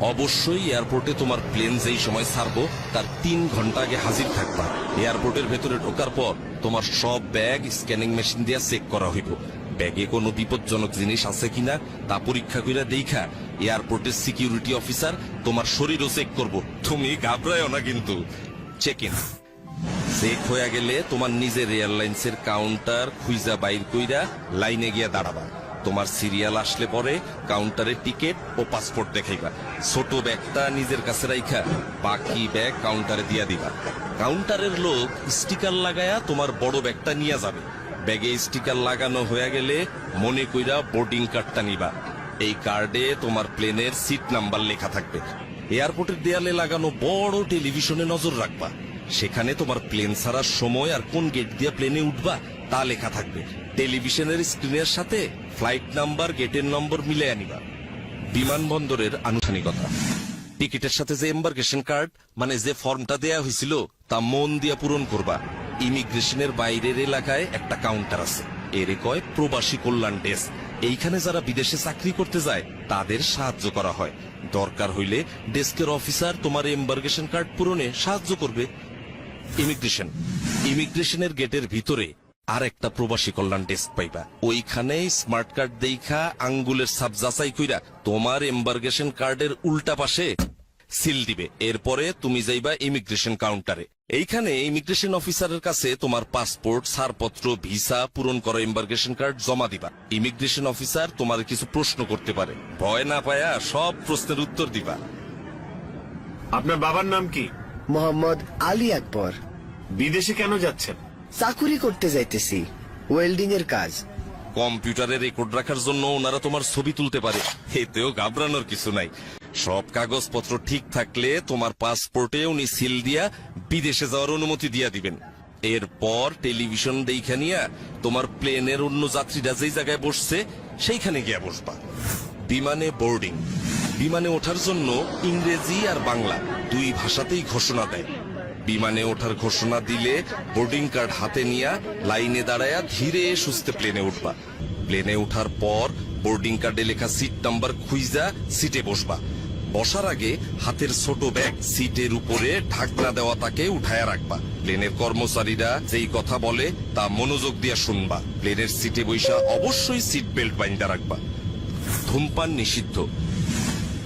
অবশ্যই এয়ারপোর্টে তোমার প্লেন যেই সময় ছাড়বো তার 3 ঘন্টা আগে হাজির থাকবা। এয়ারপোর্টের ভেতরে ঢোকার পর তোমার সব ব্যাগ স্ক্যানিং মেশিন দিয়ে চেক করা হইব। ব্যাগে কোনো বিপজ্জনক জিনিস আছে কিনা তা পরীক্ষা করে দেখা এয়ারপোর্টের সিকিউরিটি অফিসার তোমার শরীরও চেক করব। তুমি ঘাবড়ায়ও না কিন্তু। চেক ইন চেক হয়ে গেলে তোমার নিজের এয়ারলাইন্সের কাউন্টার খুঁজা বাইর কইরা লাইনে গিয়া দাঁড়াবা। তোমার সিরিয়াল আসলে পরে কাউন্টারে টিকিট ও পাসপোর্ট দেখাইবা। ছোট ব্যাগটা নিজের কাছে রাইখা বাকি ব্যাগ কাউন্টারে দিয়া দিবা। কাউন্টারের লোক স্টিকার লাগায়া তোমার বড় ব্যাগটা নিয়ে যাবে। ব্যাগে স্টিকার লাগানো হয়ে গেলে মনে কইরা বোর্ডিং কার্ডটা নিবা। এই কার্ডে তোমার প্লেনের সিট নাম্বার লেখা থাকবে। এয়ারপোর্টের দেয়ালে লাগানো বড় টেলিভিশনে নজর রাখবা। সেখানে তোমার প্লেন ছাড়ার সময় আর কোন গেট দিয়ে প্লেনে উঠবা তা লেখা থাকবে। টেলিভিশনের স্ক্রিনের সাথে ফ্লাইট নাম্বার, গেটের নম্বর মিলে আনিবা। বিমানবন্দরের আনুষ্ঠানিকতা, টিকিটের সাথে যে এম্বার্কেশন কার্ড মানে যে ফর্মটা দেয়া হয়েছিল তা মন দিয়ে পূরণ করবা। ইমিগ্রেশনের বাইরের এলাকায় একটা কাউন্টার আছে, এর কয় প্রবাসী কল্যাণ ডেস্ক। এইখানে যারা বিদেশে চাকরি করতে যায় তাদের সাহায্য করা হয়। দরকার হইলে ডেস্কের অফিসার তোমার এম্বার্কেশন কার্ড পূরণে সাহায্য করবে। ইমিগ্রেশনের গেটের ভিতরে আর একটা প্রবাসী কল্যাণ ডেস্ক পাইবা। ওইখানে স্মার্ট কার্ড দেখা আঙ্গুলের ছাপ যাচাই কইরা তোমার এম্বার্কেশন কার্ডের উল্টা পাশে সিল দিবে। এরপরে তুমি যাইবা ইমিগ্রেশন কাউন্টারে। এইখানে ইমিগ্রেশন অফিসারের কাছে তোমার পাসপোর্ট, ছাড়পত্র, ভিসা, পূরণ করা এম্বার্কেশন কার্ড জমা দিবা। ইমিগ্রেশন অফিসার তোমার কিছু প্রশ্ন করতে পারে, ভয় না পায়া সব প্রশ্নের উত্তর দিবা। আপনার বাবার নাম কি? মোহাম্মদ আলী আকবর। বিদেশে কেন যাচ্ছেন? চাকুরি করতে যাইতেছি, ওয়েল্ডিং এর কাজ। কম্পিউটারে রেকর্ড রাখার জন্য ওনারা তোমার ছবি তুলতে পারে, এতেও ঘাবড়ানোর কিছু নাই। সব কাগজপত্র ঠিক থাকলে তোমার পাসপোর্টে উনি সিল দিয়া বিদেশে যাওয়ার অনুমতি দিয়া দিবেন। এরপর টেলিভিশন দেখা নিয়া তোমার প্লেনের অন্য যাত্রীরা যেই জায়গায় বসছে সেইখানে গিয়া বসবা। বিমানে বোর্ডিং, বিমানে ওঠার জন্য ইংরেজি আর বাংলা দুই ভাষাতেই ঘোষণা দেয়। বিমানে ওঠার ঘোষণা দিলে বোর্ডিং কার্ড হাতে নিয়া লাইনে দাঁড়ায়া ধীরে সুস্থে প্লেনে উঠবা। প্লেনে ওঠার পর বোর্ডিং কার্ডে লেখা সিট নাম্বার খুঁজা সিটে বসবা। বসার আগে হাতের ছোট ব্যাগ সিটের উপরে ঢাকনা দেওয়া তাকে উঠায়া রাখবা। প্লেনের কর্মচারীরা যেই কথা বলে তা মনোযোগ দিয়ে শুনবা। প্লেনের সিটে বৈশা অবশ্যই সিট বেল্ট বাইন্ধা রাখবা। ধূমপান নিষিদ্ধ।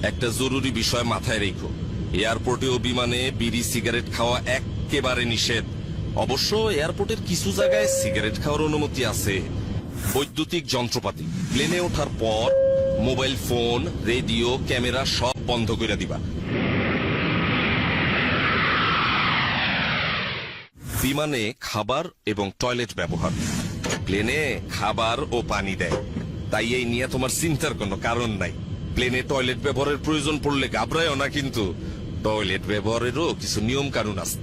একটা জরুরি বিষয় মাথায় রেখো, এয়ারপোর্টে ও বিমানে বিড়ি সিগারেট খাওয়া একেবারে নিষেধ। অবশ্য এয়ারপোর্টের কিছু জায়গায় সিগারেট খাওয়ার অনুমতি আছে। বৈদ্যুতিক যন্ত্রপাতি, প্লেনে ওঠার পর মোবাইল ফোন, রেডিও, ক্যামেরা সব বন্ধ করে দিবা। বিমানে খাবার এবং টয়লেট ব্যবহার, প্লেনে খাবার ও পানি দেয়, তাই এই নিয়ে তোমার চিন্তার কোনো কারণ নাই। প্লেনে টয়লেট ব্যবহারের প্রয়োজন পড়লে ঘাবড়ায়ও না কিন্তু। টয়লেট ব্যবহারেরও কিছু নিয়ম কানুন আছে।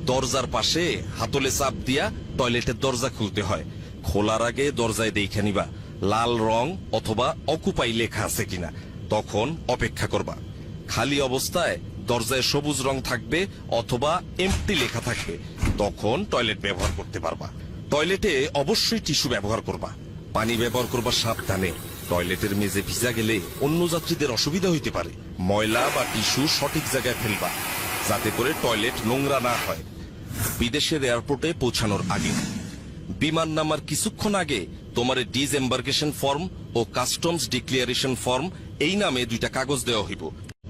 দরজার পাশে হাতলে চাপ দিয়া টয়লেটের দরজা খুলতে হয়। খোলার আগে দরজায় দেখে নিবা লাল রং অথবা অকুপাই লেখা আছে কিনা, তখন অপেক্ষা করবা। খালি অবস্থায় দরজায় সবুজ রং থাকবে অথবা এমটি লেখা থাকবে, তখন টয়লেট ব্যবহার করতে পারবা। টয়লেটে অবশ্যই টিস্যু ব্যবহার করবা। পানি ব্যবহার করবা সাবধানে। টয়লেটের মেঝে ভিজা গেলে অন্য যাত্রীদের অসুবিধা হইতে পারে। ময়লা বা টিস্যু সঠিক জায়গায় ফেলবা যাতে করে টয়লেট নোংরা না হয়। বিদেশের এয়ারপোর্টে পৌঁছানোর আগে, বিমান নামার কিছুক্ষণ আগে তোমার ডিসএম্বার্কেশন ফর্ম ও কাস্টমস ডিক্লিয়ারেশন ফর্ম এই নামে দুইটা কাগজ দেওয়া হইব।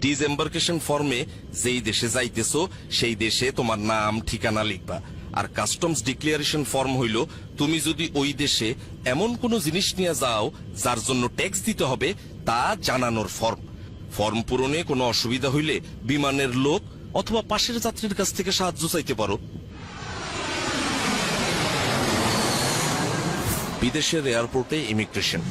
ডিসএম্বার্কেশন ফর্মে যেই দেশে যাইতেছো সেই দেশে তোমার নাম ঠিকানা লিখবা। আর কাস্টমস ডিক্লিয়ারেশন ফর্ম হইল তুমি যদি ওই দেশে এমন কোন জিনিস নিয়ে যাও যার জন্য ট্যাক্স দিতে হবে তা জানানোর ফর্ম। ফর্ম পূরণে কোনো অসুবিধা হইলে বিমানের লোক অথবা পাশের যাত্রীর কাছ থেকে সাহায্য চাইতে পারো। বিদেশের এয়ারপোর্টে ইমিগ্রেশন,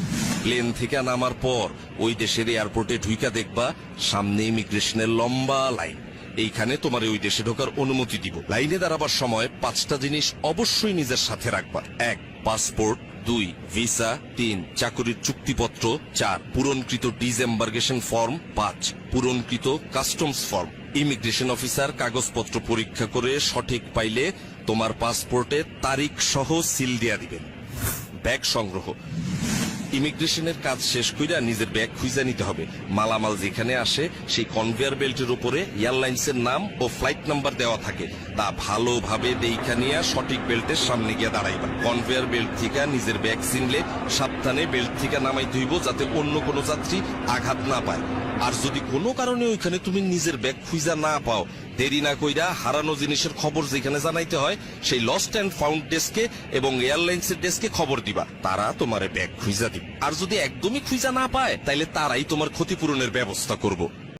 প্লেন থেকে নামার পর ওই দেশের এয়ারপোর্টে ঢুইকা দেখবা সামনে ইমিগ্রেশনের লম্বা লাইন। এইখানে তোমার ওই দেশে ঢোকার অনুমতি দিব। লাইনে দাঁড়াবার সময় 5টা জিনিস অবশ্যই নিজের সাথে রাখবা। 1 পাসপোর্ট, 2 ভিসা, 3 চাকরির চুক্তিপত্র, 4 পূরণকৃত ডিসএম্বার্কেশন ফর্ম, 5 পূরণকৃত কাস্টমস ফর্ম। ইমিগ্রেশন অফিসার কাগজপত্র পরীক্ষা করে সঠিক পাইলে তোমার পাসপোর্টে তারিখ সহ সিল দিয়া দিবেন। ব্যাগ সংগ্রহ, ইমিগ্রেশনের কাজ শেষ কইরা নিজের ব্যাগ খুঁজে নিতে হবে। মালামাল যেখানে আসে সেই কনভেয়ার বেল্টের উপরে এয়ারলাইন্সের নাম ও ফ্লাইট নাম্বার দেওয়া থাকে, তা ভালোভাবে দেইখা নিয়ে সঠিক বেল্টের সামনে গিয়ে দাঁড়াইবা। কনভেয়ার বেল্ট থেকে নিজের ব্যাগ চিনলে সাবধানে বেল্ট থেকে নামাইতে হইব, যাতে অন্য কোনো যাত্রী আঘাত না পায়। আর যদি কোনো কারণে ওইখানে তুমি নিজের ব্যাগ খুঁজা না পাও, দেরি না কইরা হারানো জিনিসের খবর যেখানে জানাইতে হয় সেই লস্ট অ্যান্ড ফাউন্ড ডেস্কে এবং এয়ারলাইন্সের ডেস্কে খবর দিবা, তারা তোমার ব্যাগ খুঁজা দিবে। আর যদি একদমই খুঁজা না পায় তাইলে তারাই তোমার ক্ষতিপূরণের ব্যবস্থা করব।